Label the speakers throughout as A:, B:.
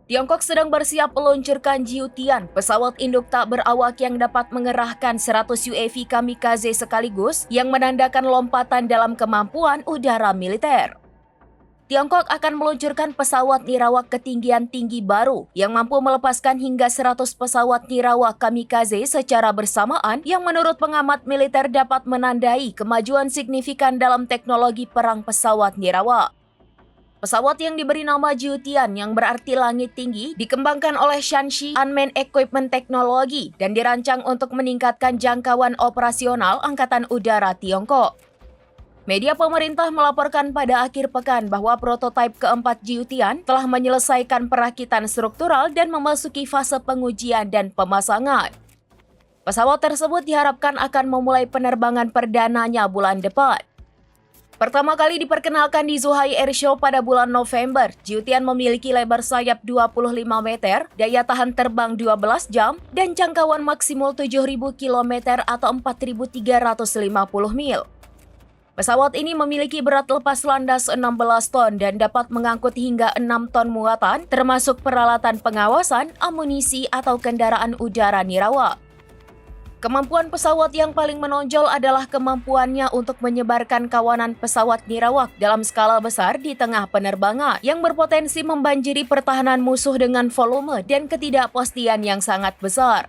A: Tiongkok sedang bersiap meluncurkan Jiu Tian, pesawat induk tak berawak yang dapat mengerahkan 100 UAV kamikaze sekaligus yang menandakan lompatan dalam kemampuan udara militer. Tiongkok akan meluncurkan pesawat nirawak ketinggian tinggi baru yang mampu melepaskan hingga 100 pesawat nirawak kamikaze secara bersamaan yang menurut pengamat militer dapat menandai kemajuan signifikan dalam teknologi perang pesawat nirawak. Pesawat yang diberi nama Jiu Tian yang berarti langit tinggi dikembangkan oleh Shaanxi Unmanned Equipment Technology dan dirancang untuk meningkatkan jangkauan operasional Angkatan Udara Tiongkok. Media pemerintah melaporkan pada akhir pekan bahwa prototipe keempat Jiu Tian telah menyelesaikan perakitan struktural dan memasuki fase pengujian dan pemasangan. Pesawat tersebut diharapkan akan memulai penerbangan perdananya bulan depan. Pertama kali diperkenalkan di Zhuhai Airshow pada bulan November, Jiu Tian memiliki lebar sayap 25 meter, daya tahan terbang 12 jam, dan jangkauan maksimal 7.000 km atau 4.350 mil. Pesawat ini memiliki berat lepas landas 16 ton dan dapat mengangkut hingga 6 ton muatan, termasuk peralatan pengawasan, amunisi, atau kendaraan udara nirawak. Kemampuan pesawat yang paling menonjol adalah kemampuannya untuk menyebarkan kawanan pesawat nirawak dalam skala besar di tengah penerbangan yang berpotensi membanjiri pertahanan musuh dengan volume dan ketidakpastian yang sangat besar.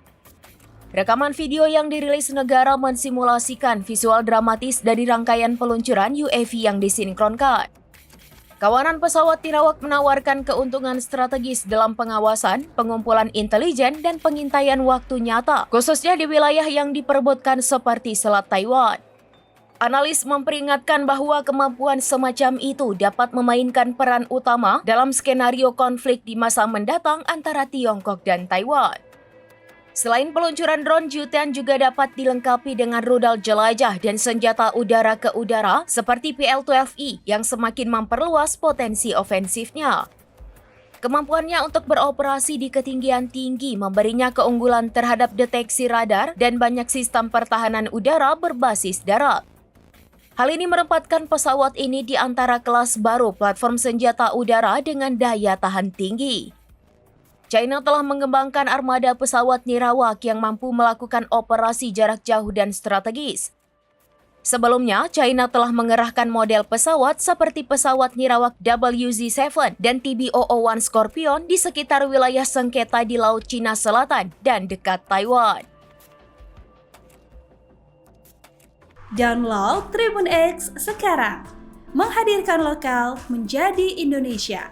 A: Rekaman video yang dirilis negara mensimulasikan visual dramatis dari rangkaian peluncuran UAV yang disinkronkan. Kawanan pesawat nirawak menawarkan keuntungan strategis dalam pengawasan, pengumpulan intelijen, dan pengintaian waktu nyata, khususnya di wilayah yang diperebutkan seperti Selat Taiwan. Analis memperingatkan bahwa kemampuan semacam itu dapat memainkan peran utama dalam skenario konflik di masa mendatang antara Tiongkok dan Taiwan. Selain peluncuran drone, Jiu Tian juga dapat dilengkapi dengan rudal jelajah dan senjata udara ke udara seperti PL-12E yang semakin memperluas potensi ofensifnya. Kemampuannya untuk beroperasi di ketinggian tinggi memberinya keunggulan terhadap deteksi radar dan banyak sistem pertahanan udara berbasis darat. Hal ini menempatkan pesawat ini di antara kelas baru platform senjata udara dengan daya tahan tinggi. China telah mengembangkan armada pesawat nirawak yang mampu melakukan operasi jarak jauh dan strategis. Sebelumnya, China telah mengerahkan model pesawat seperti pesawat nirawak WZ-7 dan TB001 Scorpion di sekitar wilayah sengketa di Laut Cina Selatan dan dekat Taiwan.
B: Download Tribun X sekarang, menghadirkan lokal menjadi Indonesia.